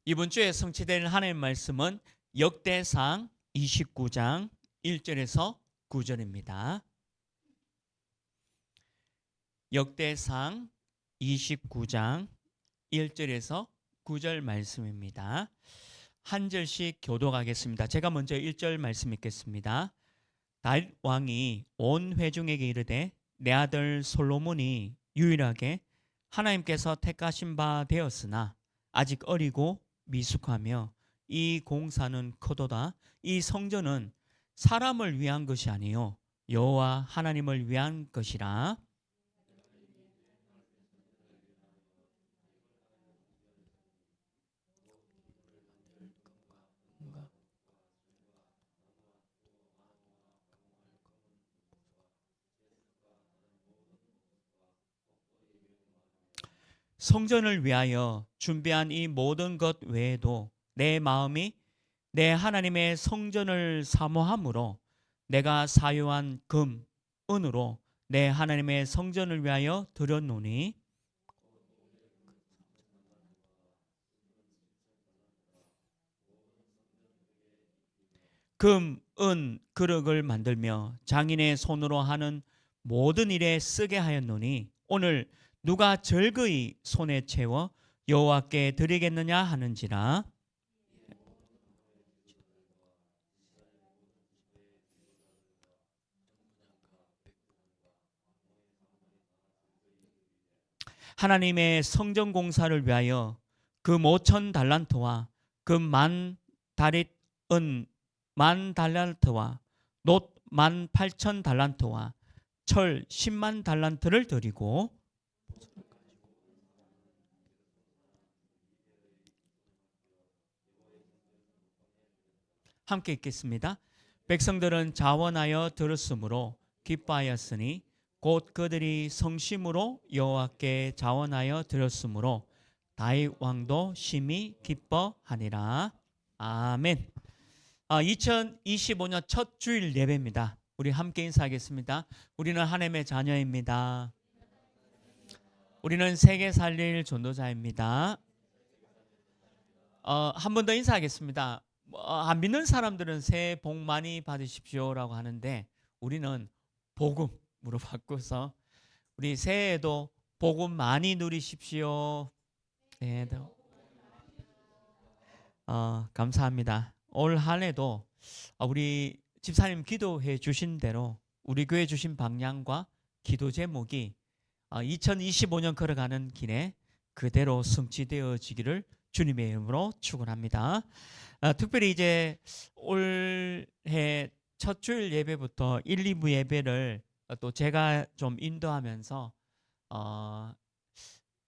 이번 주에 성취될 하나님의 말씀은 역대상 29장 1절에서 9절입니다. 역대상 29장 1절에서 9절 말씀입니다. 한 절씩 교독하겠습니다. 제가 먼저 1절 말씀 읽겠습니다. 다윗 왕이 온 회중에게 이르되 내 아들 솔로몬이 유일하게 하나님께서 택하신 바 되었으나 아직 어리고 미숙하며 이 공사는 크도다. 이 성전은 사람을 위한 것이 아니요 여호와 하나님을 위한 것이라. 성전을 위하여 준비한 이 모든 것 외에도 내 마음이 내 하나님의 성전을 사모함으로 내가 사유한 금, 은으로 내 하나님의 성전을 위하여 드렸노니 금, 은, 그릇을 만들며 장인의 손으로 하는 모든 일에 쓰게 하였노니 오늘 누가 절거이 손에 채워 여호와께 드리겠느냐 하는지라. 하나님의 성전 공사를 위하여 금 5천 달란트와 금 만 다릿 은 만 달란트와 놋 18,000 달란트와 철 10만 달란트를 드리고. 함께 읽겠습니다. 백성들은 자원하여 들었으므로 기뻐하였으니 곧 그들이 성심으로 여호와께 자원하여 들었으므로 다윗 왕도 심히 기뻐하니라. 아멘. 2025년 첫 주일 예배입니다. 우리 함께 인사하겠습니다. 우리는 하나님의 자녀입니다. 우리는 세계 살릴 전도자입니다. 한 번 더 인사하겠습니다. 안 믿는 사람들은 새해 복 많이 받으십시오라고 하는데 우리는 복음으로 바꿔서 우리 새해에도 복음 많이 누리십시오. 네, 감사합니다. 올 한 해도 우리 집사님 기도해 주신 대로 우리 교회 주신 방향과 기도 제목이 2025년 걸어가는 길에 그대로 성취되어지기를 주님의 이름으로 축원합니다. 특별히 이제 올해 첫 주일 예배부터 1, 2부 예배를 또 제가 좀 인도하면서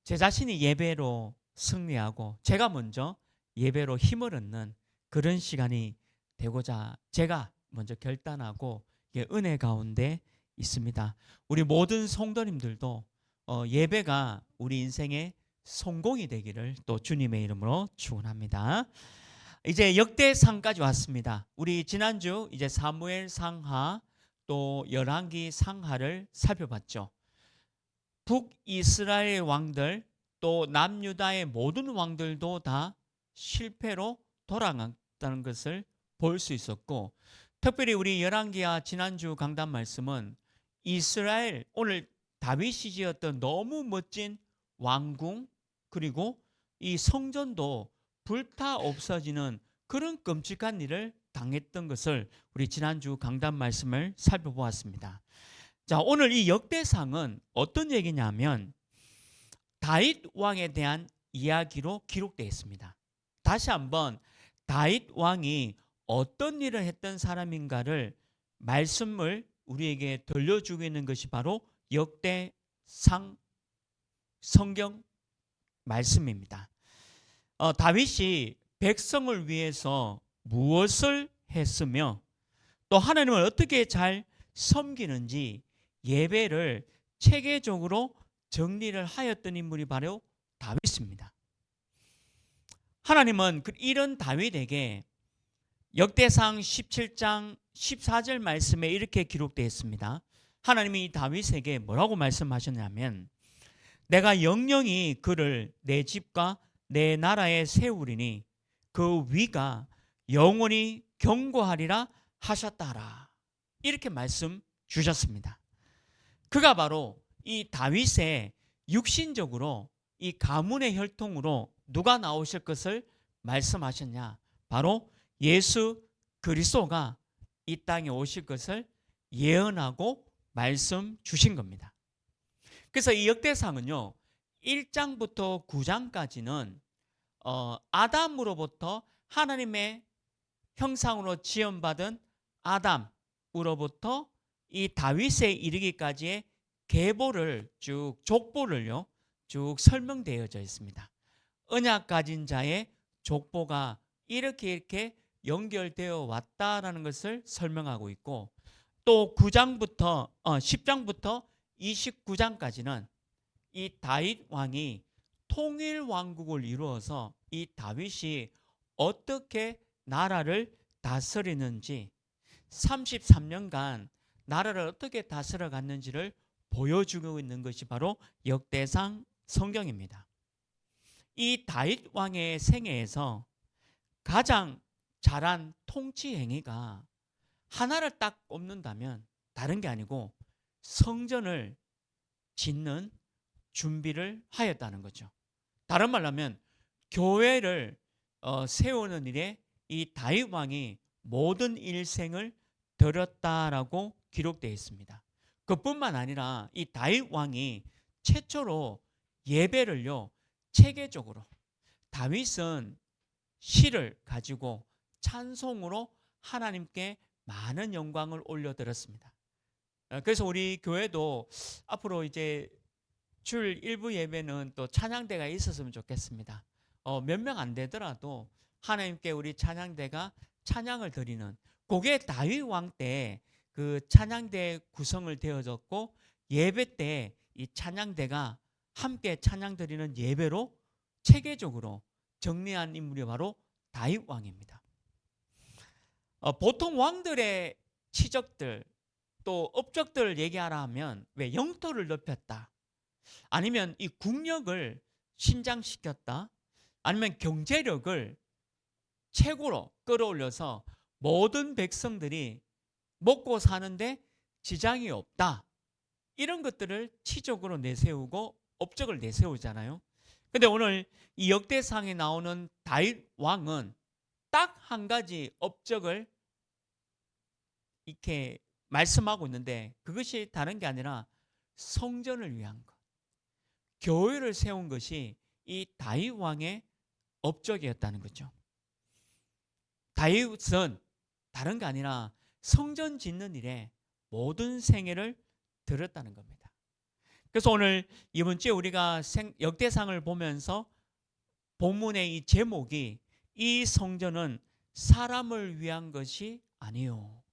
제 자신이 예배로 승리하고 제가 먼저 예배로 힘을 얻는 그런 시간이 되고자 제가 먼저 결단하고 은혜 가운데 있습니다. 우리 모든 성도님들도 예배가 우리 인생의 성공이 되기를 또 주님의 이름으로 축원합니다. 이제 역대상까지 왔습니다. 우리 지난주 이제 사무엘 상하 또 열왕기 상하를 살펴봤죠. 북이스라엘 왕들 또 남유다의 모든 왕들도 다 실패로 돌아갔다는 것을 볼 수 있었고, 특별히 우리 열왕기와 지난주 강단 말씀은 이스라엘 오늘 다윗이 지었던 너무 멋진 왕궁 그리고 이 성전도 불타 없어지는 그런 끔찍한 일을 당했던 것을 우리 지난주 강단 말씀을 살펴보았습니다. 자, 오늘 이 역대상은 어떤 얘기냐면 다윗 왕에 대한 이야기로 기록되어 있습니다. 다시 한번 다윗 왕이 어떤 일을 했던 사람인가를 말씀을 우리에게 들려주고 있는 것이 바로 역대상 성경 말씀입니다. 다윗이 백성을 위해서 무엇을 했으며 또 하나님을 어떻게 잘 섬기는지 예배를 체계적으로 정리를 하였던 인물이 바로 다윗입니다. 하나님은 이런 다윗에게 역대상 17장 14절 말씀에 이렇게 기록되어 있습니다. 하나님이 다윗에게 뭐라고 말씀하셨냐면 내가 영영히 그를 내 집과 내 나라에 세우리니 그 위가 영원히 견고하리라 하셨다라. 이렇게 말씀 주셨습니다. 그가 바로 이 다윗의 육신적으로 이 가문의 혈통으로 누가 나오실 것을 말씀하셨냐? 바로 예수 그리스도가 이 땅에 오실 것을 예언하고 말씀 주신 겁니다. 그래서 이 역대상은요, 1장부터 9장까지는 아담으로부터 하나님의 형상으로 지음받은 아담으로부터 이 다윗에 이르기까지의 계보를 쭉 족보를요 쭉 설명되어져 있습니다. 언약 가진 자의 족보가 이렇게 연결되어 왔다라는 것을 설명하고 있고, 또 10장부터 29장까지는 이 다윗 왕이 통일 왕국을 이루어서 이 다윗이 어떻게 나라를 다스리는지, 33년간 나라를 어떻게 다스려 갔는지를 보여주고 있는 것이 바로 역대상 성경입니다. 이 다윗 왕의 생애에서 가장 잘한 통치 행위가 하나를 딱 꼽는다면 다른 게 아니고 성전을 짓는 준비를 하였다는 거죠. 다른 말로 하면 교회를 세우는 일에 이 다윗 왕이 모든 일생을 들였다라고 기록되어 있습니다. 그뿐만 아니라 이 다윗 왕이 최초로 예배를요 체계적으로, 다윗은 시를 가지고 찬송으로 하나님께 많은 영광을 올려드렸습니다. 그래서 우리 교회도 앞으로 이제 주일 일부 예배는 또 찬양대가 있었으면 좋겠습니다. 몇 명 안 되더라도 하나님께 우리 찬양대가 찬양을 드리는, 그게 다윗 왕 때 그 찬양대 구성을 되어졌고, 예배 때 이 찬양대가 함께 찬양 드리는 예배로 체계적으로 정리한 인물이 바로 다윗 왕입니다. 보통 왕들의 치적들 또 업적들을 얘기하라 하면 왜 영토를 넓혔다, 아니면 이 국력을 신장시켰다, 아니면 경제력을 최고로 끌어올려서 모든 백성들이 먹고 사는데 지장이 없다, 이런 것들을 치적으로 내세우고 업적을 내세우잖아요. 근데 오늘 이 역대상에 나오는 다윗 왕은 딱 한 가지 업적을 이렇게 말씀하고 있는데, 그것이 다른 게 아니라 성전을 위한 것, 교회를 세운 것이 이 다윗 왕의 업적이었다는 거죠. 다윗은 다른 게 아니라 성전 짓는 일에 모든 생애를 들였다는 겁니다. 그래서 오늘 이번 주에 우리가 역대상을 보면서 본문의 이 제목이 이 성전은 사람을 위한 것이 아니요,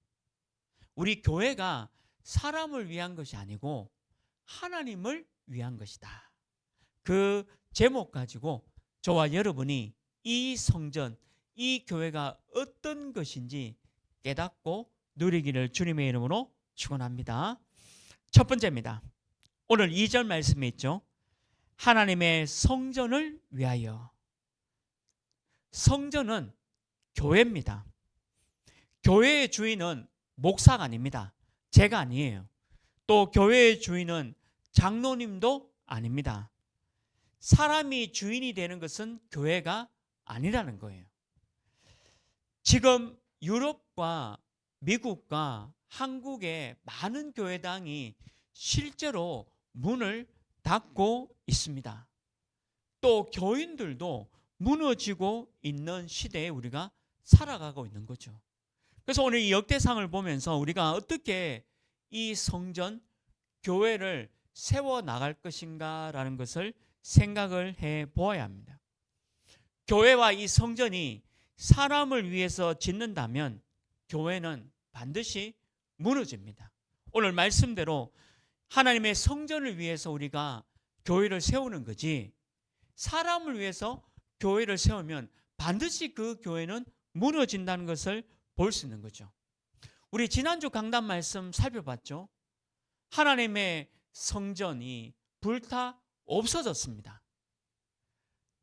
우리 교회가 사람을 위한 것이 아니고 하나님을 위한 것이다. 그 제목 가지고 저와 여러분이 이 성전, 이 교회가 어떤 것인지 깨닫고 누리기를 주님의 이름으로 축원합니다. 첫 번째입니다. 오늘 2절 말씀에 있죠. 하나님의 성전을 위하여. 성전은 교회입니다. 교회의 주인은 목사가 아닙니다. 제가 아니에요. 또 교회의 주인은 장로님도 아닙니다. 사람이 주인이 되는 것은 교회가 아니라는 거예요. 지금 유럽과 미국과 한국의 많은 교회당이 실제로 문을 닫고 있습니다. 또 교인들도 무너지고 있는 시대에 우리가 살아가고 있는 거죠. 그래서 오늘 이 역대상을 보면서 우리가 어떻게 이 성전, 교회를 세워나갈 것인가라는 것을 생각을 해 보아야 합니다. 교회와 이 성전이 사람을 위해서 짓는다면 교회는 반드시 무너집니다. 오늘 말씀대로 하나님의 성전을 위해서 우리가 교회를 세우는 거지, 사람을 위해서 교회를 세우면 반드시 그 교회는 무너진다는 것을 볼 수 있는 거죠. 우리 지난주 강단 말씀 살펴봤죠. 하나님의 성전이 불타 없어졌습니다.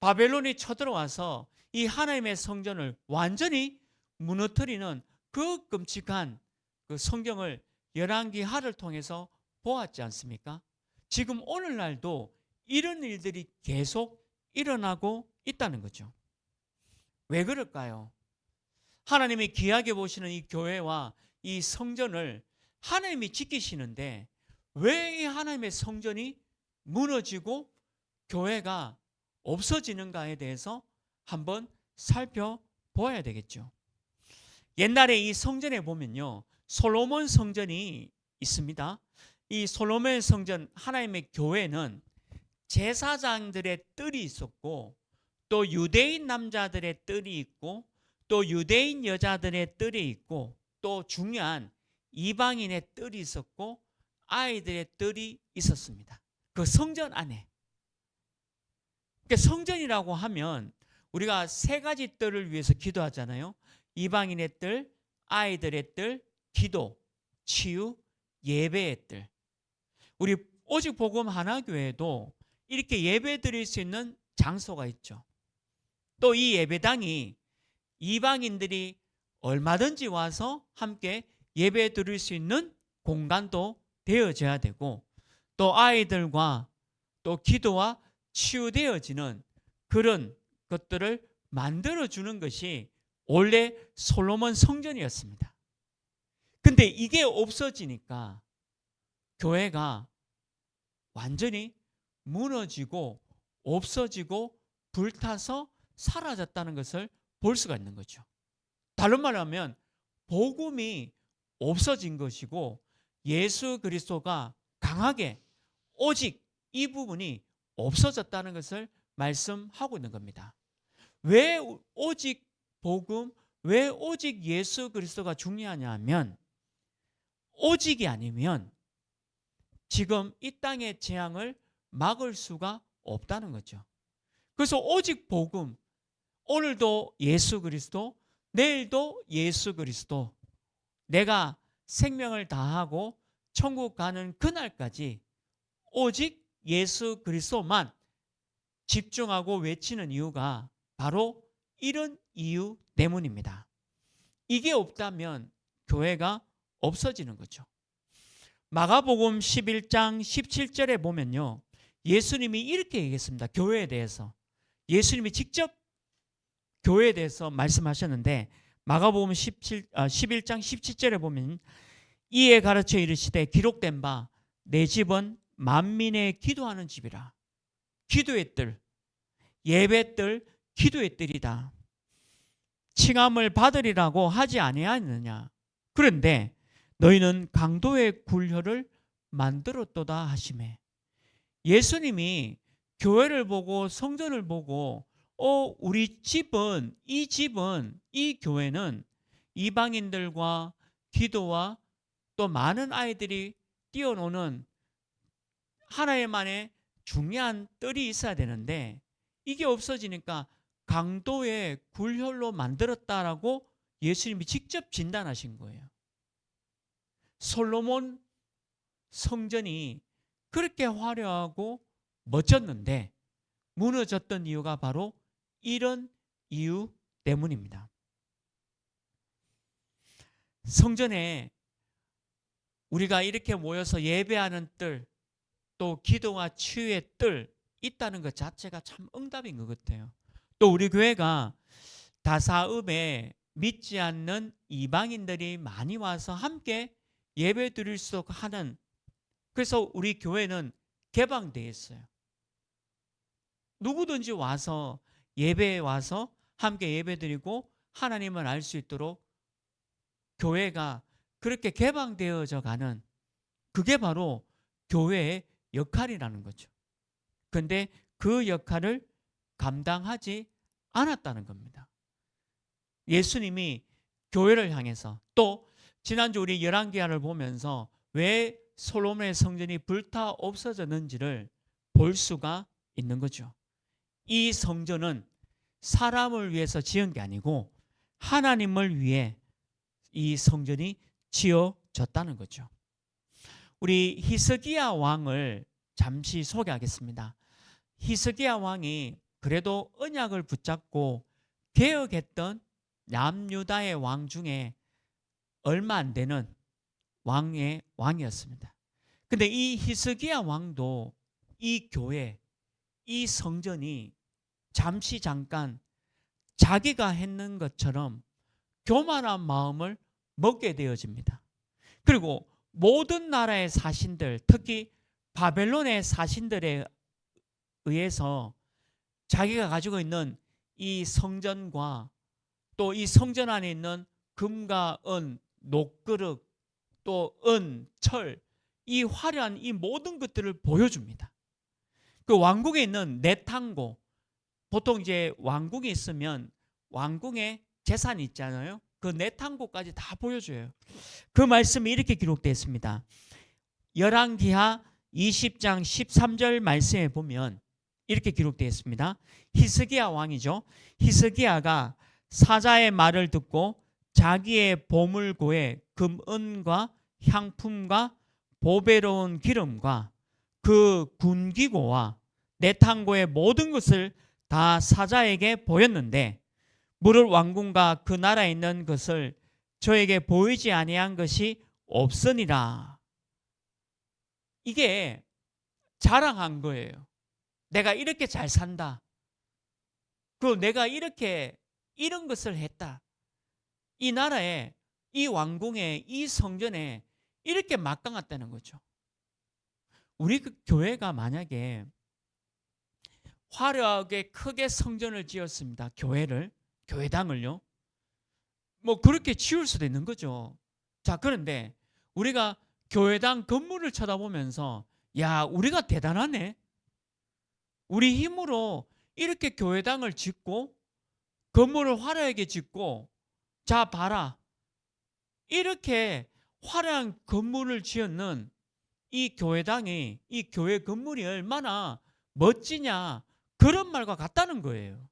바벨론이 쳐들어와서 이 하나님의 성전을 완전히 무너뜨리는 그 끔찍한 그 성경을 열왕기하를 통해서 보았지 않습니까? 지금 오늘날도 이런 일들이 계속 일어나고 있다는 거죠. 왜 그럴까요? 하나님이 귀하게 보시는 이 교회와 이 성전을 하나님이 지키시는데 왜 이 하나님의 성전이 무너지고 교회가 없어지는가에 대해서 한번 살펴보아야 되겠죠. 옛날에 이 성전에 보면요, 솔로몬 성전이 있습니다. 이 솔로몬 성전, 하나님의 교회는 제사장들의 뜰이 있었고, 또 유대인 남자들의 뜰이 있고, 또 유대인 여자들의 뜰이 있고, 또 중요한 이방인의 뜰이 있었고, 아이들의 뜰이 있었습니다. 그 성전 안에. 그러니까 성전이라고 하면 우리가 세 가지 뜰을 위해서 기도하잖아요. 이방인의 뜰, 아이들의 뜰, 기도, 치유, 예배의 뜰. 우리 오직 복음 하나교회도 이렇게 예배 드릴 수 있는 장소가 있죠. 또 이 예배당이 이방인들이 얼마든지 와서 함께 예배 드릴 수 있는 공간도 되어져야 되고, 또 아이들과 또 기도와 치유되어지는 그런 것들을 만들어주는 것이 원래 솔로몬 성전이었습니다. 근데 이게 없어지니까 교회가 완전히 무너지고 없어지고 불타서 사라졌다는 것을 볼 수가 있는 거죠. 다른 말로 하면 복음이 없어진 것이고 예수 그리스도가 강하게 오직 이 부분이 없어졌다는 것을 말씀하고 있는 겁니다. 왜 오직 복음, 왜 오직 예수 그리스도가 중요하냐 하면 오직이 아니면 지금 이 땅의 재앙을 막을 수가 없다는 거죠. 그래서 오직 복음, 오늘도 예수 그리스도, 내일도 예수 그리스도, 내가 생명을 다하고 천국 가는 그날까지 오직 예수 그리스도만 집중하고 외치는 이유가 바로 이런 이유 때문입니다. 이게 없다면 교회가 없어지는 거죠. 마가복음 11장 17절에 보면요, 예수님이 이렇게 얘기했습니다. 교회에 대해서. 예수님이 직접 교회에 대해서 말씀하셨는데 마가복음 11장 17절에 보면 이에 가르쳐 이르시되 기록된 바 내 집은 만민의 기도하는 집이라. 기도의 뜰, 예배 뜰, 기도의 뜰이다. 칭함을 받으리라고 하지 아니하느냐. 그런데 너희는 강도의 굴혀를 만들었도다 하시매. 예수님이 교회를 보고 성전을 보고 우리 집은, 이 교회는 이방인들과 기도와 또 많은 아이들이 뛰어노는 하나님만의 중요한 뜰이 있어야 되는데 이게 없어지니까 강도의 굴혈로 만들었다라고 예수님이 직접 진단하신 거예요. 솔로몬 성전이 그렇게 화려하고 멋졌는데 무너졌던 이유가 바로 이런 이유 때문입니다. 성전에 우리가 이렇게 모여서 예배하는 뜰, 또 기도와 치유의 뜰 있다는 것 자체가 참 응답인 것 같아요. 또 우리 교회가 다사읍에 믿지 않는 이방인들이 많이 와서 함께 예배 드릴 수 하는, 그래서 우리 교회는 개방되어 있어요. 누구든지 와서 예배에 와서 함께 예배 드리고 하나님을 알 수 있도록 교회가 그렇게 개방되어져 가는, 그게 바로 교회의 역할이라는 거죠. 그런데 그 역할을 감당하지 않았다는 겁니다. 예수님이 교회를 향해서, 또 지난주 우리 열왕기하를 보면서 왜 솔로몬의 성전이 불타 없어졌는지를 볼 수가 있는 거죠. 이 성전은 사람을 위해서 지은 게 아니고 하나님을 위해 이 성전이 지어졌다는 거죠. 우리 히스기야 왕을 잠시 소개하겠습니다. 히스기야 왕이 그래도 언약을 붙잡고 개혁했던 남유다의 왕 중에 얼마 안 되는 왕의 왕이었습니다. 근데 이 히스기야 왕도 이 교회, 이 성전이 잠깐 자기가 했는 것처럼 교만한 마음을 먹게 되어집니다. 그리고 모든 나라의 사신들, 특히 바벨론의 사신들에 의해서 자기가 가지고 있는 이 성전과 또 이 성전 안에 있는 금과 은, 녹그릇, 또 은, 철, 이 화려한 이 모든 것들을 보여줍니다. 그 왕궁에 있는 내탕고, 보통 이제 왕궁이 있으면 왕궁에 재산이 있잖아요. 그 내탕고까지 다 보여줘요. 그 말씀이 이렇게 기록되어 있습니다. 열왕기하 20장 13절 말씀에 보면 이렇게 기록되어 있습니다. 히스기야 왕이죠. 히스기야가 사자의 말을 듣고 자기의 보물고에 금은과 향품과 보배로운 기름과 그 군기고와 내탕고의 모든 것을 다 사자에게 보였는데 무릇 왕궁과 그 나라에 있는 것을 저에게 보이지 아니한 것이 없으니라. 이게 자랑한 거예요. 내가 이렇게 잘 산다. 그리고 내가 이렇게 이런 것을 했다. 이 나라에, 이 왕궁에, 이 성전에 이렇게 막강했다는 거죠. 우리 그 교회가 만약에 화려하게 크게 성전을 지었습니다. 교회당을요. 뭐 그렇게 지을 수도 있는 거죠. 자, 그런데 우리가 교회당 건물을 쳐다보면서 야, 우리가 대단하네. 우리 힘으로 이렇게 교회당을 짓고 건물을 화려하게 짓고 자 봐라. 이렇게 화려한 건물을 지었는 이 교회당이 이 교회 건물이 얼마나 멋지냐 그런 말과 같다는 거예요.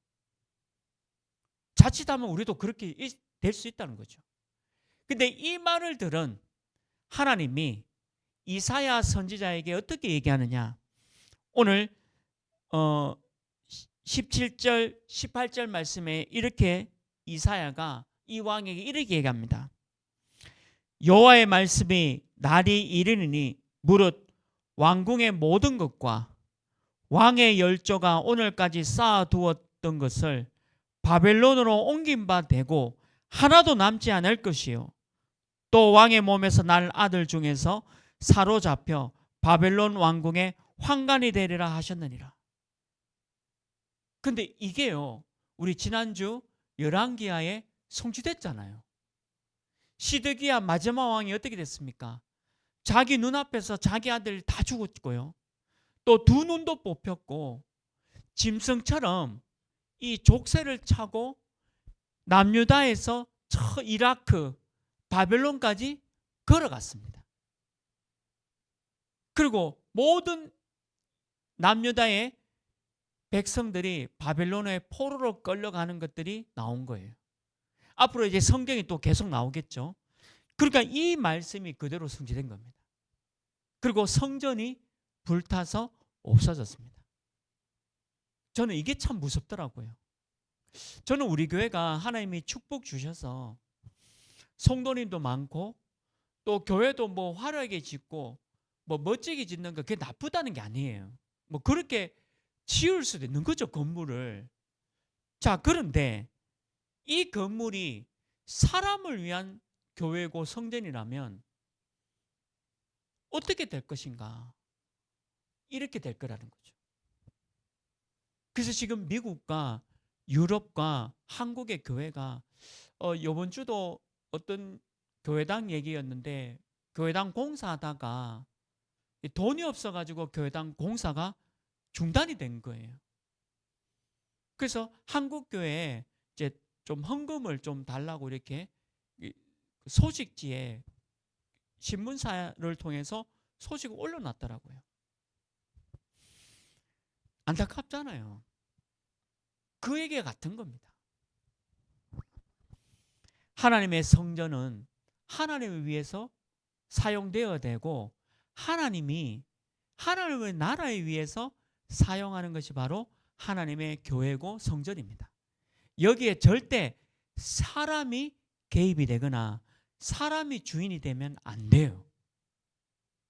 자칫하면 우리도 그렇게 될 수 있다는 거죠. 근데 이 말을 들은 하나님이 이사야 선지자에게 어떻게 얘기하느냐. 오늘 17절 18절 말씀에 이렇게 이사야가 이 왕에게 이렇게 얘기합니다. 여호와의 말씀이 날이 이르느니 무릇 왕궁의 모든 것과 왕의 열조가 오늘까지 쌓아두었던 것을 바벨론으로 옮긴 바 되고 하나도 남지 않을 것이요 또 왕의 몸에서 날 아들 중에서 사로잡혀 바벨론 왕궁의 환관이 되리라 하셨느니라. 근데 이게요, 우리 지난주 열왕기하에 성취됐잖아요. 시드기야 마지막 왕이 어떻게 됐습니까? 자기 눈앞에서 자기 아들 다 죽었고요. 또 두 눈도 뽑혔고 짐승처럼 이 족쇄를 차고 남유다에서 저 이라크, 바벨론까지 걸어갔습니다. 그리고 모든 남유다의 백성들이 바벨론의 포로로 끌려가는 것들이 나온 거예요. 앞으로 이제 성경이 또 계속 나오겠죠. 그러니까 이 말씀이 그대로 성취된 겁니다. 그리고 성전이 불타서 없어졌습니다. 저는 이게 참 무섭더라고요. 저는 우리 교회가 하나님이 축복 주셔서 성도님도 많고 또 교회도 뭐 화려하게 짓고 뭐 멋지게 짓는 거 그게 나쁘다는 게 아니에요. 뭐 그렇게 지을 수도 있는 거죠, 건물을. 자, 그런데 이 건물이 사람을 위한 교회고 성전이라면 어떻게 될 것인가? 이렇게 될 거라는 거죠. 그래서 지금 미국과 유럽과 한국의 교회가 이번 주도 어떤 교회당 얘기였는데 교회당 공사하다가 돈이 없어가지고 교회당 공사가 중단이 된 거예요. 그래서 한국 교회에 이제 좀 헌금을 좀 달라고 이렇게 소식지에 신문사를 통해서 소식을 올려놨더라고요. 안타깝잖아요. 그 얘기가 같은 겁니다. 하나님의 성전은 하나님을 위해서 사용되어야 되고 하나님이 하나님의 나라에 위해서 사용하는 것이 바로 하나님의 교회고 성전입니다. 여기에 절대 사람이 개입이 되거나 사람이 주인이 되면 안 돼요.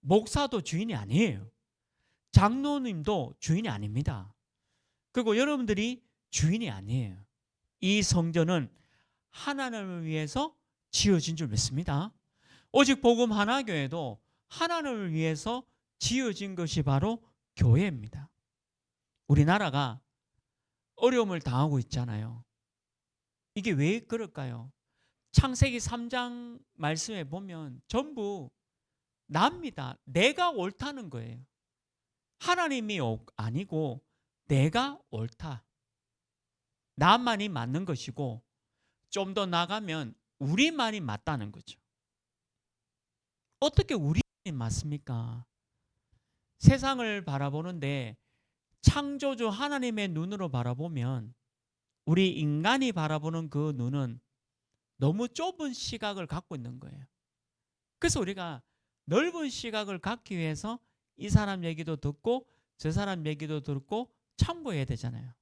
목사도 주인이 아니에요. 장로님도 주인이 아닙니다. 그리고 여러분들이 주인이 아니에요. 이 성전은 하나님을 위해서 지어진 줄 믿습니다. 오직 복음 하나교회도 하나님을 위해서 지어진 것이 바로 교회입니다. 우리나라가 어려움을 당하고 있잖아요. 이게 왜 그럴까요? 창세기 3장 말씀에 보면 전부 납니다. 내가 옳다는 거예요. 하나님이 아니고 내가 옳다. 나만이 맞는 것이고 좀 더 나가면 우리만이 맞다는 거죠. 어떻게 우리만이 맞습니까? 세상을 바라보는데 창조주 하나님의 눈으로 바라보면 우리 인간이 바라보는 그 눈은 너무 좁은 시각을 갖고 있는 거예요. 그래서 우리가 넓은 시각을 갖기 위해서 이 사람 얘기도 듣고 저 사람 얘기도 듣고 참고해야 되잖아요.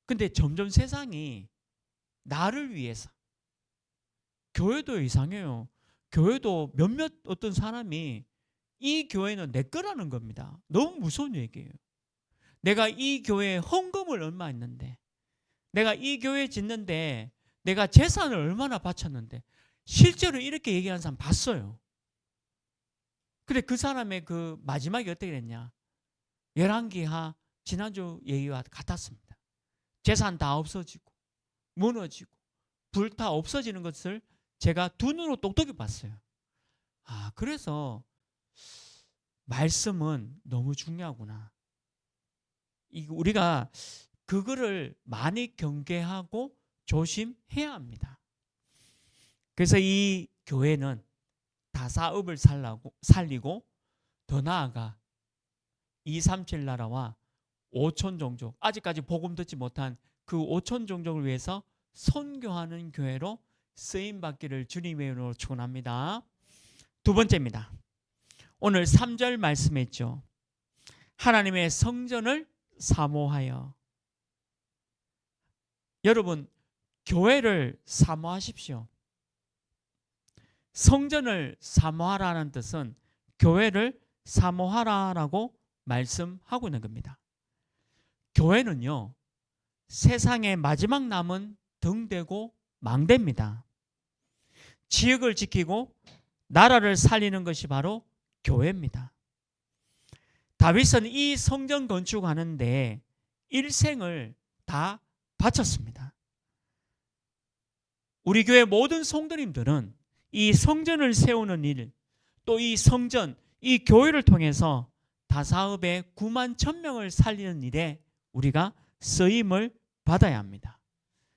근데 점점 세상이 나를 위해서, 교회도 이상해요. 교회도 몇몇 어떤 사람이 이 교회는 내 거라는 겁니다. 너무 무서운 얘기예요. 내가 이 교회에 헌금을 얼마 했는데, 내가 이 교회 짓는데 내가 재산을 얼마나 바쳤는데, 실제로 이렇게 얘기하는 사람 봤어요. 근데 그 사람의 그 마지막이 어떻게 됐냐? 열왕기하 지난주 얘기와 같았습니다. 재산 다 없어지고 무너지고 불타 없어지는 것을 제가 두 눈으로 똑똑히 봤어요. 그래서 말씀은 너무 중요하구나. 우리가 그거를 많이 경계하고 조심해야 합니다. 그래서 이 교회는 다사업을 살리고 더 나아가 237 나라와 5천 종족, 아직까지 복음 듣지 못한 그 5천 종족을 위해서 선교하는 교회로 쓰임받기를 주님의 이름으로 축원합니다. 두 번째입니다. 오늘 3절 말씀했죠. 하나님의 성전을 사모하여. 여러분, 교회를 사모하십시오. 성전을 사모하라는 뜻은 교회를 사모하라라고 말씀하고 있는 겁니다. 교회는요, 세상의 마지막 남은 등대고 망대입니다. 지역을 지키고 나라를 살리는 것이 바로 교회입니다. 다윗은 이 성전 건축하는데 일생을 다 바쳤습니다. 우리 교회 모든 성도님들은 이 성전을 세우는 일, 또 이 성전, 이 교회를 통해서 다사업의 9만 1,000명을 살리는 일에 우리가 쓰임을 받아야 합니다.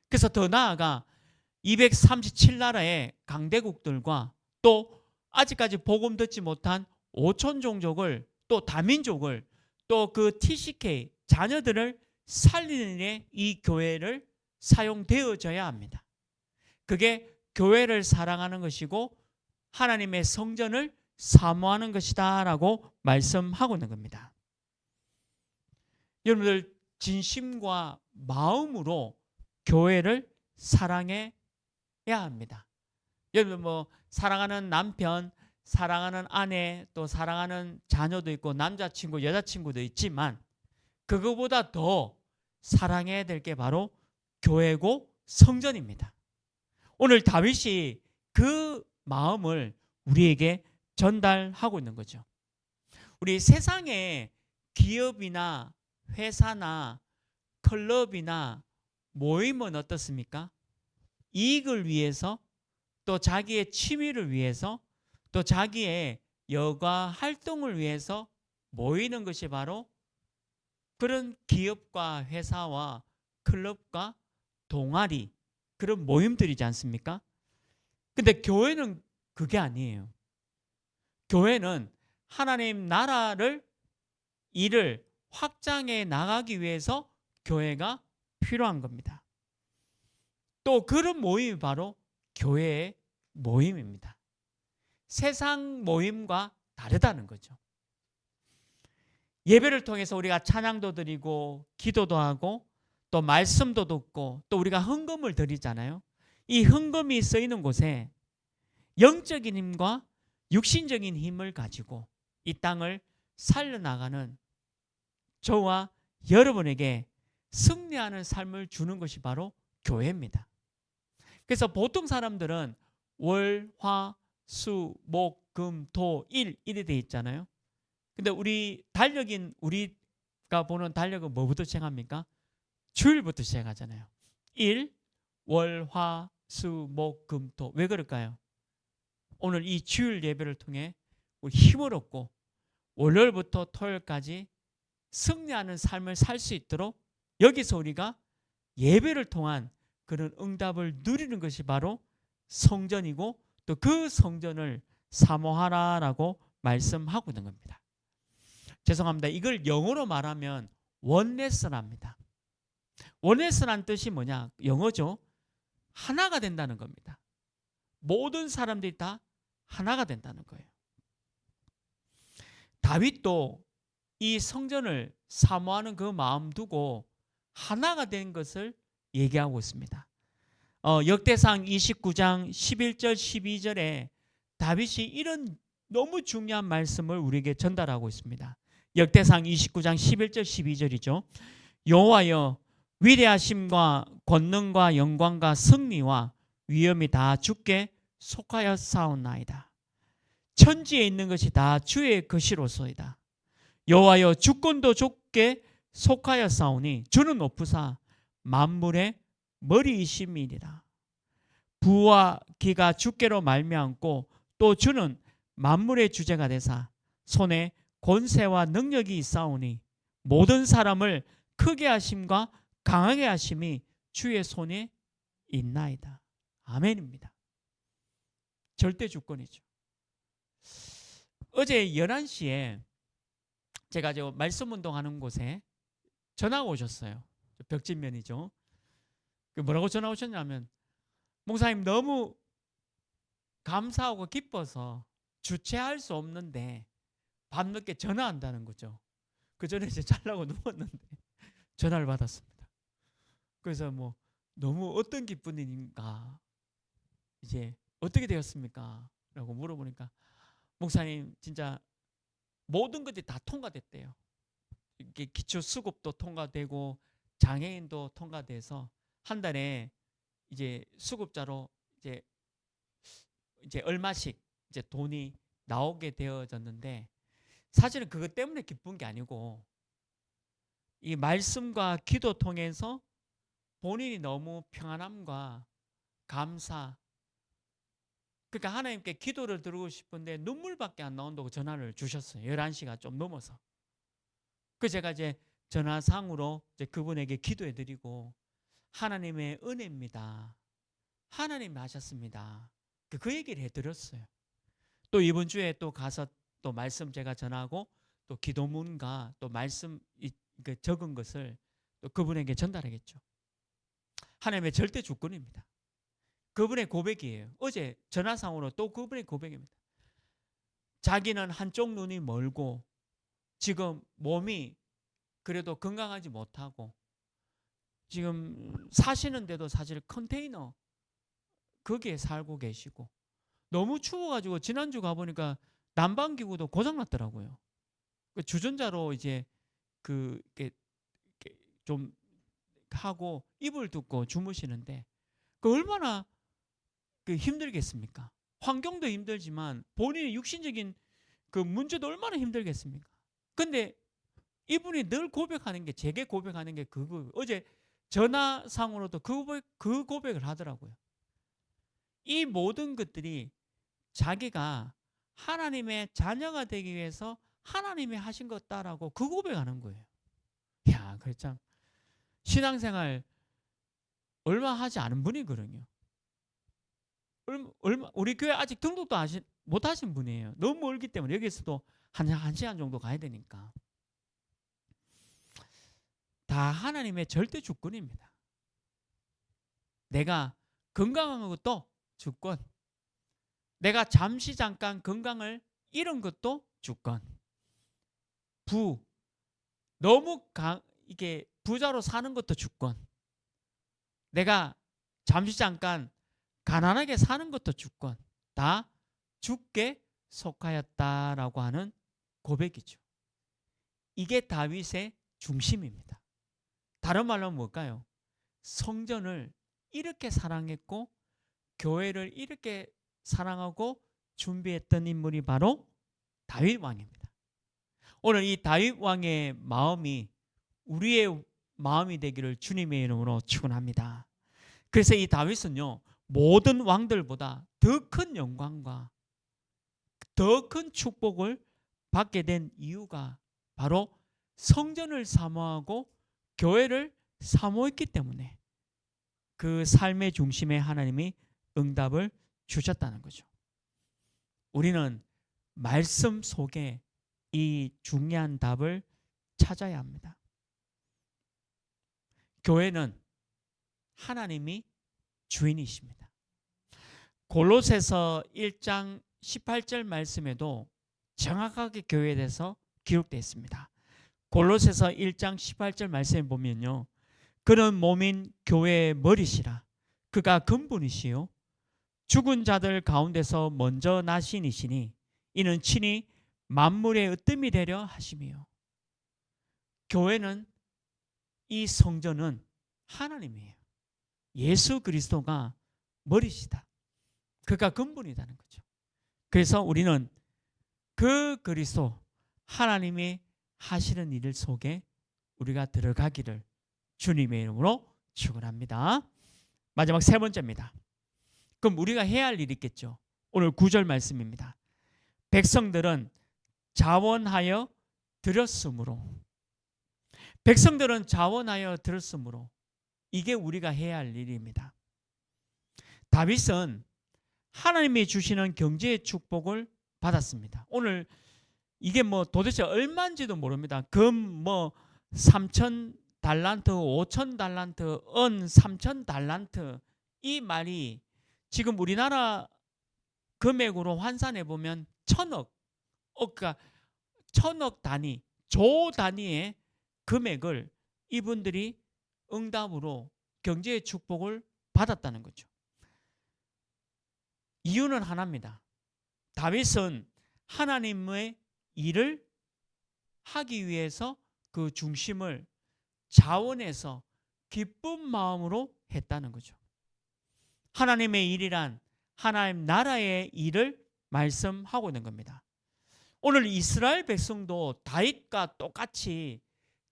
그래서 더 나아가 237나라의 강대국들과 또 아직까지 복음 듣지 못한 5천 종족을, 또 다민족을, 또 그 TCK 자녀들을 살리는 일에 이 교회를 사용되어져야 합니다. 그게 교회를 사랑하는 것이고 하나님의 성전을 사모하는 것이다 라고 말씀하고 있는 겁니다. 여러분들 진심과 마음으로 교회를 사랑해야 합니다. 여러분 사랑하는 남편, 사랑하는 아내, 또 사랑하는 자녀도 있고 남자친구, 여자친구도 있지만 그거보다 더 사랑해야 될 게 바로 교회고 성전입니다. 오늘 다윗이 그 마음을 우리에게 전달하고 있는 거죠. 우리 세상의 기업이나 회사나 클럽이나 모임은 어떻습니까? 이익을 위해서, 또 자기의 취미를 위해서, 또 자기의 여가 활동을 위해서 모이는 것이 바로 그런 기업과 회사와 클럽과 동아리, 그런 모임들이지 않습니까? 근데 교회는 그게 아니에요. 교회는 하나님 나라를, 일을 확장해 나가기 위해서 교회가 필요한 겁니다. 또 그런 모임이 바로 교회의 모임입니다. 세상 모임과 다르다는 거죠. 예배를 통해서 우리가 찬양도 드리고 기도도 하고 또 말씀도 듣고 또 우리가 헌금을 드리잖아요. 이 헌금이 쓰이는 곳에 영적인 힘과 육신적인 힘을 가지고 이 땅을 살려나가는 저와 여러분에게 승리하는 삶을 주는 것이 바로 교회입니다. 그래서 보통 사람들은 월, 화, 수, 목, 금, 토, 일 이래 돼 있잖아요. 근데 우리가 보는 달력은 뭐부터 시작합니까? 주일부터 시작하잖아요. 일, 월, 화, 수, 목, 금, 토. 왜 그럴까요? 오늘 이 주일 예배를 통해 우리 힘을 얻고 월요일부터 토요일까지 승리하는 삶을 살 수 있도록 여기서 우리가 예배를 통한 그런 응답을 누리는 것이 바로 성전이고 또 그 성전을 사모하라라고 말씀하고 있는 겁니다. 죄송합니다. 이걸 영어로 말하면 원네스랍니다. 원네스란 뜻이 뭐냐? 영어죠. 하나가 된다는 겁니다. 모든 사람들이 다 하나가 된다는 거예요. 다윗도 이 성전을 사모하는 그 마음 두고 하나가 된 것을 얘기하고 있습니다. 역대상 29장 11절 12절에 다윗이 이런 너무 중요한 말씀을 우리에게 전달하고 있습니다. 역대상 29장 11절 12절이죠. 여호와여 위대하심과 권능과 영광과 승리와 위엄이 다 주께 속하였사옵나이다. 천지에 있는 것이 다 주의 것이로소이다. 여호와여 주권도 주께 속하였사오니 주는 높으사 만물의 머리이심이니라. 부와 기가 주께로 말미암고 또 주는 만물의 주제가 되사 손에 권세와 능력이 있사오니 모든 사람을 크게 하심과 강하게 하심이 주의 손에 있나이다. 아멘입니다. 절대 주권이죠. 어제 11시에 제가 저 말씀 운동하는 곳에 전화가 오셨어요. 벽진면이죠. 뭐라고 전화 오셨냐면 목사님 너무 감사하고 기뻐서 주체할 수 없는데 밤늦게 전화한다는 거죠. 그 전에 이제 자려고 누웠는데 전화를 받았습니다. 그래서 뭐 너무 어떤 기분인가 이제 어떻게 되었습니까? 라고 물어보니까 목사님 진짜 모든 것들이 다 통과됐대요. 이게 기초 수급도 통과되고 장애인도 통과돼서 한 달에 이제 수급자로 이제 얼마씩 이제 돈이 나오게 되어졌는데 사실은 그것 때문에 기쁜 게 아니고 이 말씀과 기도 통해서 본인이 너무 평안함과 감사 그러니까 하나님께 기도를 드리고 싶은데 눈물밖에 안 나온다고 전화를 주셨어요. 11시가 좀 넘어서. 그 제가 이제 전화상으로 이제 그분에게 기도해 드리고 하나님의 은혜입니다. 하나님이 하셨습니다. 그 얘기를 해 드렸어요. 또 이번 주에 또 가서 또 말씀 제가 전하고 또 기도문과 또 말씀 적은 것을 또 그분에게 전달하겠죠. 하나님의 절대 주권입니다. 그분의 고백이에요. 어제 전화상으로 또 그분의 고백입니다. 자기는 한쪽 눈이 멀고 지금 몸이 그래도 건강하지 못하고 지금 사시는데도 사실 컨테이너 거기에 살고 계시고 너무 추워가지고 지난주 가보니까 난방기구도 고장났더라고요. 그 주전자로 이제 좀 하고 이불 덮고 주무시는데 그 얼마나 힘들겠습니까? 환경도 힘들지만 본인의 육신적인 그 문제도 얼마나 힘들겠습니까? 근데 이분이 늘 고백하는 게 제게 고백하는 게 그거 어제 전화상으로도 그 고백을 하더라고요. 이 모든 것들이 자기가 하나님의 자녀가 되기 위해서 하나님이 하신 것다라고 그 고백하는 거예요. 야, 그래 참 신앙생활 얼마 하지 않은 분이거든요. 우리 교회 아직 등록도 못 하신 분이에요. 너무 멀기 때문에 여기서도 한 시간 정도 가야 되니까. 다 하나님의 절대 주권입니다. 내가 건강한 것도 주권. 내가 잠깐 건강을 잃은 것도 주권. 부, 너무 이게 부자로 사는 것도 주권, 내가 잠시 잠깐 가난하게 사는 것도 주권, 다 주께 속하였다라고 하는 고백이죠. 이게 다윗의 중심입니다. 다른 말로 뭘까요? 성전을 이렇게 사랑했고 교회를 이렇게 사랑하고 준비했던 인물이 바로 다윗 왕입니다. 오늘 이 다윗 왕의 마음이 우리의 마음이 되기를 주님의 이름으로 축원합니다. 그래서 이 다윗은요, 모든 왕들보다 더 큰 영광과 더 큰 축복을 받게 된 이유가 바로 성전을 사모하고 교회를 사모했기 때문에 그 삶의 중심에 하나님이 응답을 주셨다는 거죠. 우리는 말씀 속에 이 중요한 답을 찾아야 합니다. 교회는 하나님이 주인이십니다. 골로새서 1장 18절 말씀에도 정확하게 교회에 대해서 기록되어 있습니다. 골로새서 1장 18절 말씀에 보면요, 그는 몸인 교회의 머리시라. 그가 근본이시요 죽은 자들 가운데서 먼저 나신 이시니 이는 친히 만물의 으뜸이 되려 하심이요. 교회는, 이 성전은 하나님이에요. 예수 그리스도가 머리시다. 그가 근본이라는 거죠. 그래서 우리는 그 그리스도 하나님이 하시는 일 속에 우리가 들어가기를 주님의 이름으로 축원합니다. 마지막 세 번째입니다. 그럼 우리가 해야 할 일이 있겠죠. 오늘 9절 말씀입니다. 백성들은 자원하여 드렸으므로, 백성들은 자원하여 드렸으므로, 이게 우리가 해야 할 일입니다. 다윗은 하나님이 주시는 경제의 축복을 받았습니다. 오늘 이게 뭐 도대체 얼마인지도 모릅니다. 금 3천 달란트, 5천 달란트, 은 3천 달란트, 이 말이 지금 우리나라 금액으로 환산해 보면 그러니까 천억 단위, 조 단위의 금액을 이분들이 응답으로 경제의 축복을 받았다는 거죠. 이유는 하나입니다. 다윗은 하나님의 일을 하기 위해서 그 중심을 자원해서 기쁜 마음으로 했다는 거죠. 하나님의 일이란 하나님 나라의 일을 말씀하고 있는 겁니다. 오늘 이스라엘 백성도 다윗과 똑같이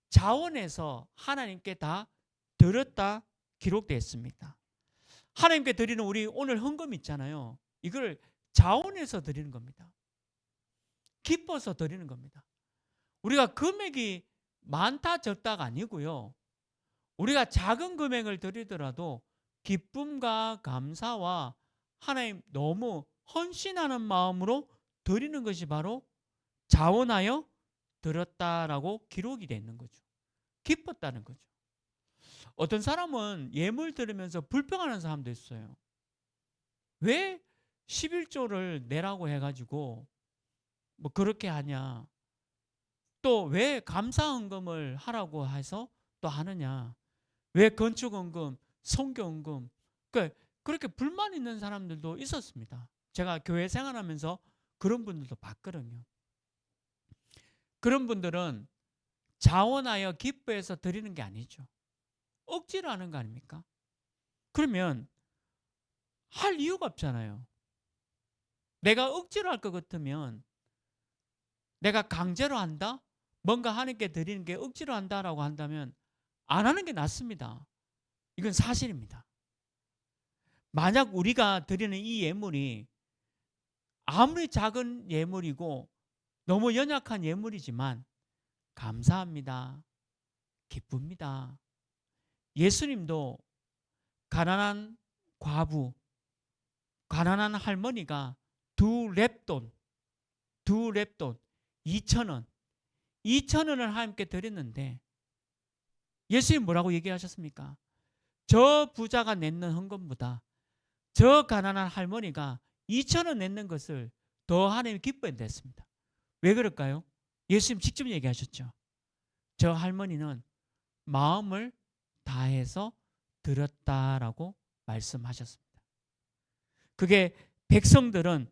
자원해서 하나님께 다 드렸다 기록되어 있습니다. 하나님께 드리는 우리 오늘 헌금 있잖아요. 이걸 자원해서 드리는 겁니다. 기뻐서 드리는 겁니다. 우리가 금액이 많다 적다가 아니고요. 우리가 작은 금액을 드리더라도 기쁨과 감사와 하나님 너무 헌신하는 마음으로 드리는 것이 바로 자원하여 드렸다라고 기록이 되어 있는 거죠. 기뻤다는 거죠. 어떤 사람은 예물 드리면서 불평하는 사람도 있어요. 왜 11조를 내라고 해가지고 뭐 그렇게 하냐. 또 왜 감사헌금을 하라고 해서 또 하느냐. 왜 건축헌금, 선교헌금. 그렇게 불만 있는 사람들도 있었습니다. 제가 교회 생활하면서 그런 분들도 봤거든요. 그런 분들은 자원하여 기뻐해서 드리는 게 아니죠. 억지로 하는 거 아닙니까? 그러면 할 이유가 없잖아요. 내가 억지로 할 것 같으면, 내가 강제로 한다? 뭔가 하나님께 드리는 게 억지로 한다라고 한다면 안 하는 게 낫습니다. 이건 사실입니다. 만약 우리가 드리는 이 예물이 아무리 작은 예물이고 너무 연약한 예물이지만 감사합니다. 기쁩니다. 예수님도 가난한 과부, 가난한 할머니가 두 렙돈 2,000원, 2,000원을 하나님께 드렸는데 예수님 뭐라고 얘기하셨습니까? 저 부자가 냈는 헌금보다 저 가난한 할머니가 2,000원 냈는 것을 더 하나님이 기뻐했습니다. 왜 그럴까요? 예수님 직접 얘기하셨죠. 저 할머니는 마음을 다해서 들었다라고 말씀하셨습니다. 그게 백성들은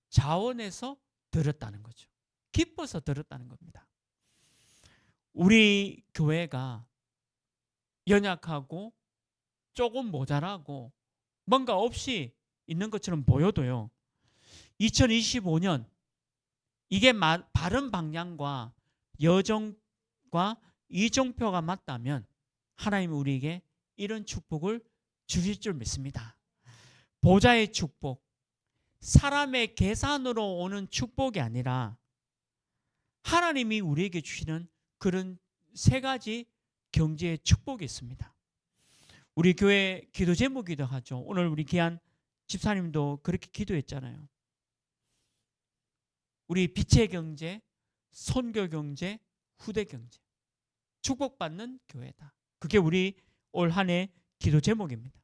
자원해서 들었다는 거죠. 기뻐서 들었다는 겁니다. 우리 교회가 연약하고 조금 모자라고 뭔가 없이 있는 것처럼 보여도요. 2025년 이게 바른 방향과 여정과 이정표가 맞다면 하나님이 우리에게 이런 축복을 주실 줄 믿습니다. 보좌의 축복, 사람의 계산으로 오는 축복이 아니라 하나님이 우리에게 주시는 그런 세 가지 경제의 축복이 있습니다. 우리 교회 기도 제목이기도 하죠. 오늘 우리 귀한 집사님도 그렇게 기도했잖아요. 우리 빛의 경제, 선교 경제, 후대 경제, 축복받는 교회다. 그게 우리 올 한 해 기도 제목입니다.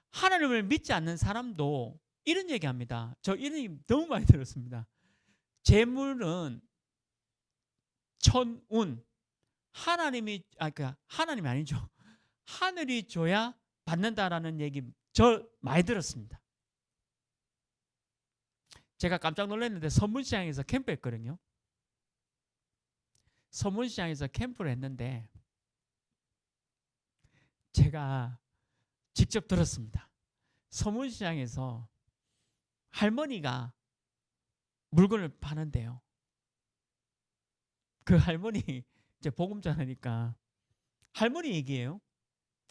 하나님을 믿지 않는 사람도 이런 얘기합니다. 저 이런 얘기 너무 많이 들었습니다. 재물은 천운, 그러니까 하나님이 아니죠. 하늘이 줘야 받는다라는 얘기 저 많이 들었습니다. 제가 깜짝 놀랐는데 서문시장에서 캠프했거든요. 서문시장에서 캠프를 했는데 제가 직접 들었습니다. 서문시장에서 할머니가 물건을 파는데요. 그 할머니 이제 복음 전하니까 할머니 얘기예요.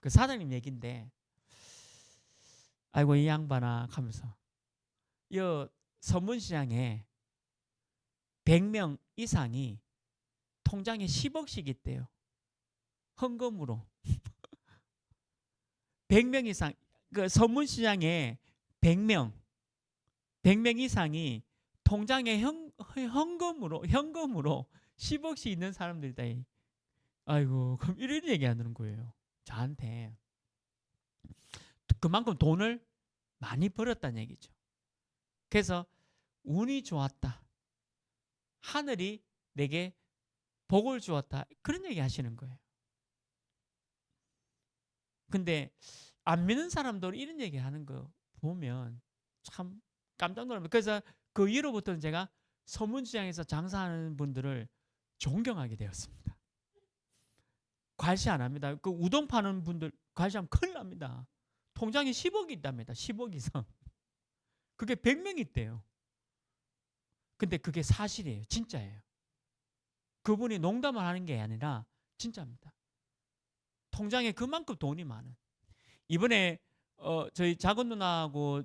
그 사장님 얘기인데 아이고 이 양반아 하면서 이 서문시장에 100명 이상이 통장에 10억씩 있대요. 헌금으로. 100명 이상 그 서문시장에 100명 이상이 통장에 현금으로 10억씩 있는 사람들이다. 아이고 그럼 이런 얘기 하는 거예요. 저한테 그만큼 돈을 많이 벌었다는 얘기죠. 그래서 운이 좋았다. 하늘이 내게 복을 주었다. 그런 얘기 하시는 거예요. 근데 안 믿는 사람들 이런 얘기 하는 거 보면 참 깜짝 놀랍니다. 그래서 그 이후로부터는 제가 서문시장에서 장사하는 분들을 존경하게 되었습니다. 과시 안 합니다. 그 우동 파는 분들 과시하면 큰일 납니다. 통장에 10억이 있답니다. 10억 이상. 그게 100명 있대요. 근데 그게 사실이에요. 진짜예요. 그분이 농담을 하는 게 아니라 진짜입니다. 통장에 그만큼 돈이 많은. 이번에 저희 작은 누나하고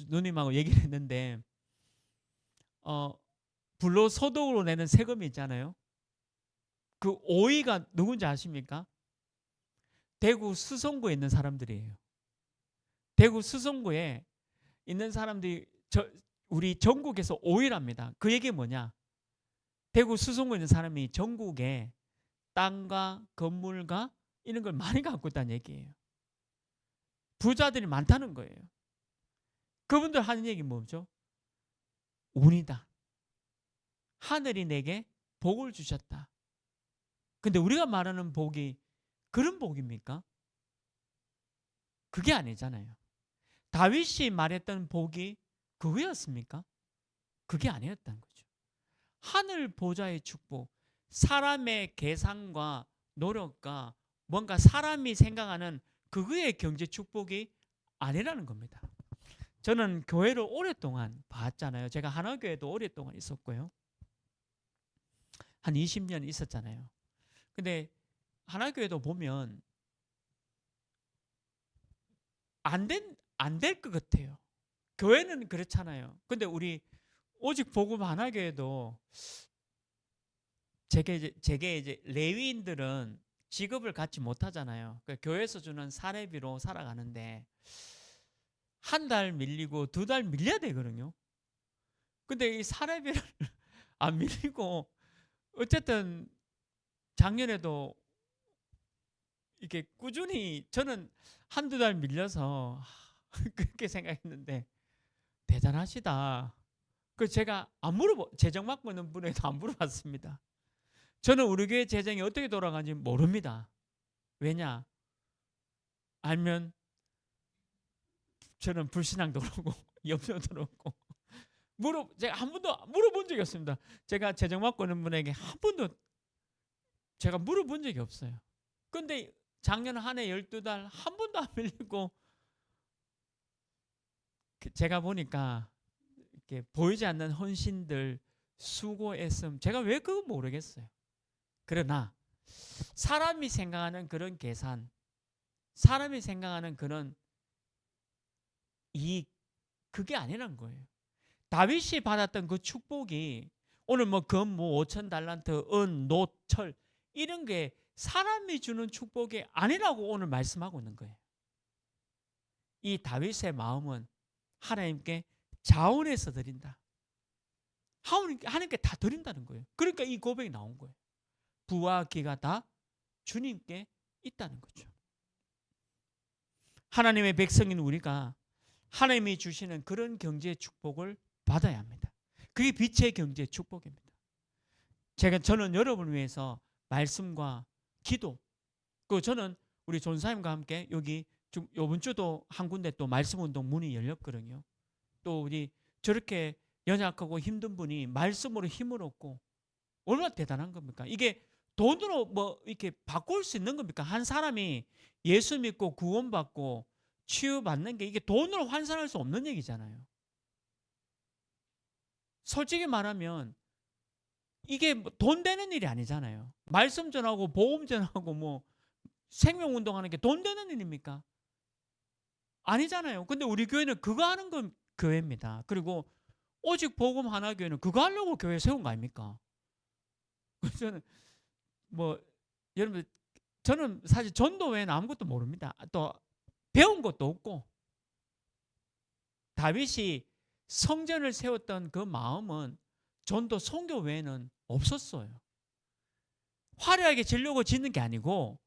누님하고 얘기를 했는데 불로소득으로 내는 세금이 있잖아요. 그 5위가 누군지 아십니까? 대구 수성구에 있는 사람들이에요. 대구 수성구에 있는 사람들이 우리 전국에서 5위랍니다. 그 얘기 뭐냐? 대구 수성구에 있는 사람이 전국에 땅과 건물과 이런 걸 많이 갖고 있다는 얘기예요. 부자들이 많다는 거예요. 그분들 하는 얘기 뭐죠? 운이다. 하늘이 내게 복을 주셨다. 근데 우리가 말하는 복이 그런 복입니까? 그게 아니잖아요. 다윗이 말했던 복이 그거였습니까? 그게 아니었다는 거죠. 하늘 보좌의 축복, 사람의 계산과 노력과 뭔가 사람이 생각하는 그거의 경제 축복이 아니라는 겁니다. 저는 교회를 오랫동안 봤잖아요. 제가 하나교회도 오랫동안 있었고요. 한 20년 있었잖아요. 근데 하나교회도 보면 안 될 것 같아요. 교회는 그렇잖아요. 근데 우리 오직 복음 하나교회도 제게 이제 레위인들은 직업을 갖지 못하잖아요. 그러니까 교회에서 주는 사례비로 살아가는데 한 달 밀리고 2달 밀려야 되거든요. 근데 이 사례비를 안 밀리고 어쨌든 작년에도 이렇게 꾸준히 저는 1~2달 밀려서 그렇게 생각했는데 대단하시다. 그 제가 안 재정 맡고 있는 분에도 안 물어봤습니다. 저는 우리 교회 재정이 어떻게 돌아가는지 모릅니다. 왜냐? 알면 저는 불신앙도 오고 염려도 오고 제가 한 번도 물어본 적이 없습니다. 제가 재정 맡고 있는 분에게 한 번도 제가 물어본 적이 없어요. 근데 작년 한 해 12달 한 번도 안 밀리고 제가 보니까 이렇게 보이지 않는 헌신들 수고했음 제가 왜 그거 모르겠어요. 그러나 사람이 생각하는 그런 계산, 사람이 생각하는 그런 이익 그게 아니란 거예요. 다윗이 받았던 그 축복이 오늘 뭐 금, 뭐 5천 달란트, 은, 노, 철 이런 게 사람이 주는 축복이 아니라고 오늘 말씀하고 있는 거예요. 이 다윗의 마음은 하나님께 자원해서 드린다. 하나님께 다 드린다는 거예요. 그러니까 이 고백이 나온 거예요. 부와 기가 다 주님께 있다는 거죠. 하나님의 백성인 우리가 하나님이 주시는 그런 경제의 축복을 받아야 합니다. 그게 빛의 경제의 축복입니다. 저는 여러분을 위해서 말씀과 기도, 저는 우리 전사님과 함께 여기 이번 주도 한 군데 또 말씀 운동 문이 열렸거든요. 또 우리 저렇게 연약하고 힘든 분이 말씀으로 힘을 얻고 얼마나 대단한 겁니까? 이게 돈으로 뭐 이렇게 바꿀 수 있는 겁니까? 한 사람이 예수 믿고 구원받고 치유받는 게 이게 돈으로 환산할 수 없는 얘기잖아요. 솔직히 말하면 이게 돈 되는 일이 아니잖아요. 말씀 전하고 보험 전하고 뭐 생명 운동하는 게 돈 되는 일입니까? 아니잖아요. 근데 우리 교회는 그거 하는 건 교회입니다. 그리고 오직 복음 하나 교회는 그거 하려고 교회 세운 거 아닙니까? 저는 뭐 여러분 저는 사실 전도 외에는 아무것도 모릅니다. 또 배운 것도 없고 다윗이 성전을 세웠던 그 마음은 전도 선교 외에는 없었어요. 화려하게 지려고 짓는 게 아니고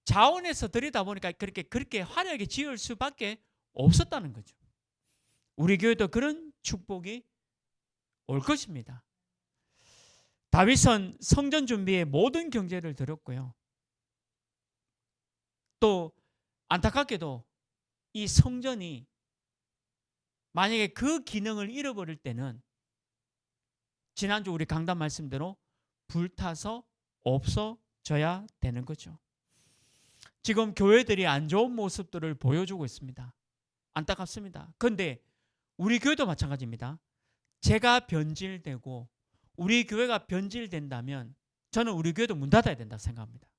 자원해서 드리다 보니까 그렇게 화려하게 지을 수밖에 없었다는 거죠. 우리 교회도 그런 축복이 올 것입니다. 다윗은 성전 준비에 모든 경제를 들였고요. 또 안타깝게도 이 성전이 만약에 그 기능을 잃어버릴 때는 지난주 우리 강단 말씀대로 불타서 없어져야 되는 거죠. 지금 교회들이 안 좋은 모습들을 보여주고 있습니다. 안타깝습니다. 그런데 우리 교회도 마찬가지입니다. 제가 변질되고 우리 교회가 변질된다면 저는 우리 교회도 문 닫아야 된다고 생각합니다.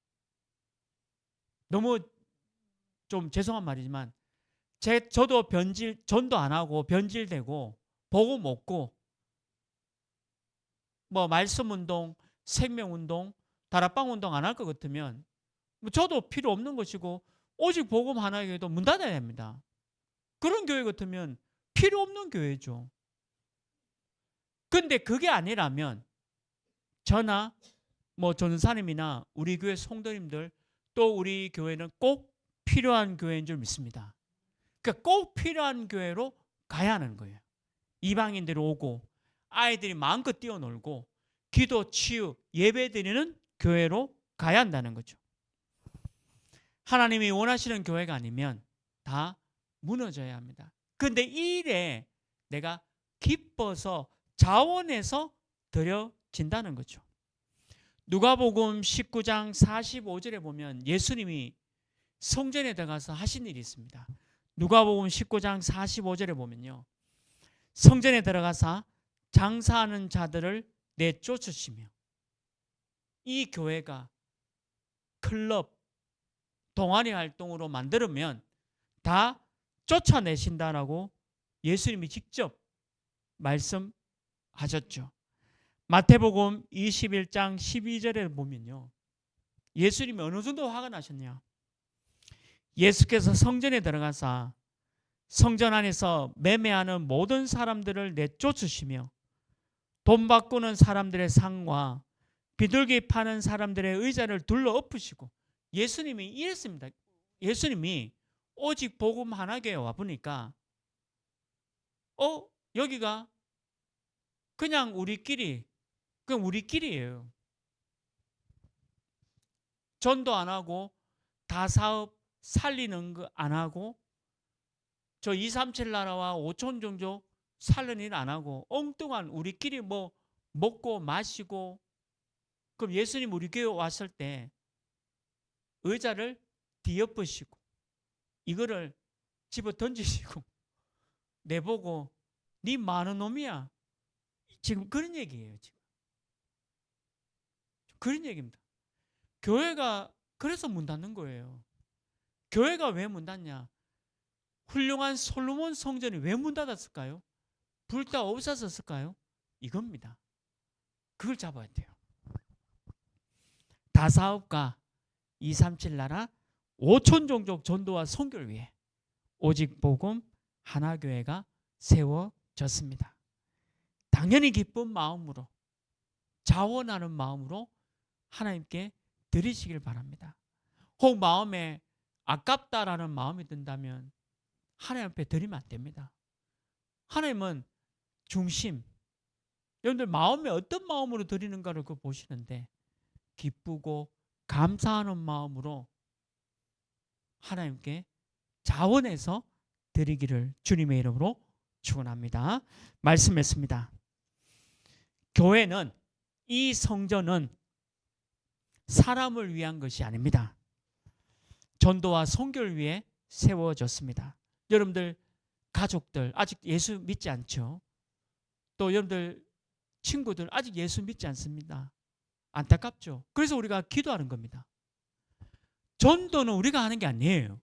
너무 좀 죄송한 말이지만 저도 전도 안 하고 변질되고 복음 없고 뭐 말씀 운동, 생명 운동, 다락방 운동 안 할 것 같으면 저도 필요 없는 것이고 오직 복음 하나의 교회도 문 닫아야 됩니다. 그런 교회 같으면 필요 없는 교회죠. 근데 그게 아니라면 저나 뭐 전사님이나 우리 교회 성도님들 또 우리 교회는 꼭 필요한 교회인 줄 믿습니다. 그러니까 꼭 필요한 교회로 가야 하는 거예요. 이방인들이 오고 아이들이 마음껏 뛰어놀고 기도, 치유, 예배 드리는 교회로 가야 한다는 거죠. 하나님이 원하시는 교회가 아니면 다 무너져야 합니다. 그런데 이 일에 내가 기뻐서 자원해서 드려진다는 거죠. 누가복음 19장 45절에 보면 예수님이 성전에 들어가서 하신 일이 있습니다. 누가복음 19장 45절에 보면요. 성전에 들어가서 장사하는 자들을 내쫓으시며 이 교회가 클럽, 동아리 활동으로 만들면 다 쫓아내신다라고 예수님이 직접 말씀하셨죠. 마태복음 21장 12절에 보면요. 예수님이 어느 정도 화가 나셨냐. 예수께서 성전에 들어가서 성전 안에서 매매하는 모든 사람들을 내쫓으시며 돈 바꾸는 사람들의 상과 비둘기 파는 사람들의 의자를 둘러 엎으시고 예수님이 이랬습니다. 예수님이 오직 복음 하나교회 와보니까 여기가 그냥 우리끼리예요. 전도 안 하고 다사업 살리는 거 안 하고 저 237 나라와 5천 종족 살리는 일 안 하고 엉뚱한 우리끼리 뭐 먹고 마시고 그럼 예수님 우리 교회 왔을 때 의자를 뒤엎으시고 이거를 집어 던지시고 내보고 네 많은 놈이야. 지금 그런 얘기예요. 지금 그런 얘기입니다. 교회가 그래서 문 닫는 거예요. 교회가 왜 문 닫냐? 훌륭한 솔로몬 성전이 왜 문 닫았을까요? 불타 없어졌을까요? 이겁니다. 그걸 잡아야 돼요. 다사업과 237 나라 5천 종족 전도와 선교를 위해 오직 복음 하나교회가 세워졌습니다. 당연히 기쁜 마음으로 자원하는 마음으로 하나님께 드리시길 바랍니다. 혹 마음에 아깝다라는 마음이 든다면 하나님 앞에 드리면 안 됩니다. 하나님은 중심, 여러분들 마음에 어떤 마음으로 드리는가를 보시는데 기쁘고 감사하는 마음으로 하나님께 자원해서 드리기를 주님의 이름으로 축원합니다. 말씀했습니다. 교회는 이 성전은 사람을 위한 것이 아닙니다. 전도와 선교를 위해 세워졌습니다. 여러분들 가족들 아직 예수 믿지 않죠? 또 여러분들 친구들 아직 예수 믿지 않습니다. 안타깝죠? 그래서 우리가 기도하는 겁니다. 전도는 우리가 하는 게 아니에요.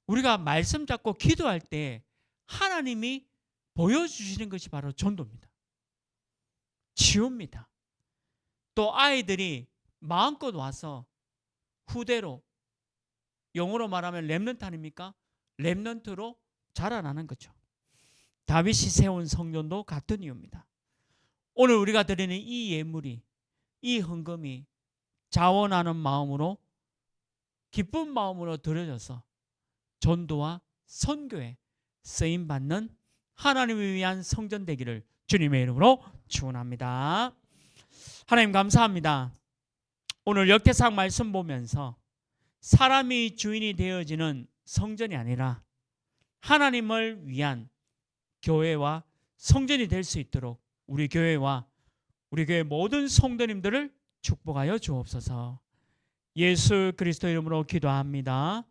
우리가 말씀 잡고 기도할 때 하나님이 보여주시는 것이 바로 전도입니다. 치유입니다. 또 아이들이 마음껏 와서 후대로 영어로 말하면 렘넌트 아닙니까? 렘넌트로 자라나는 거죠. 다윗이 세운 성전도 같은 이유입니다. 오늘 우리가 드리는 이 예물이 이 헌금이 자원하는 마음으로 기쁜 마음으로 드려져서 전도와 선교에 쓰임받는 하나님을 위한 성전 되기를 주님의 이름으로 축원합니다. 하나님 감사합니다. 오늘 역대상 말씀 보면서 사람이 주인이 되어지는 성전이 아니라 하나님을 위한 교회와 성전이 될 수 있도록 우리 교회와 우리 교회 모든 성도님들을 축복하여 주옵소서. 예수 그리스도 이름으로 기도합니다.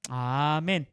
아멘.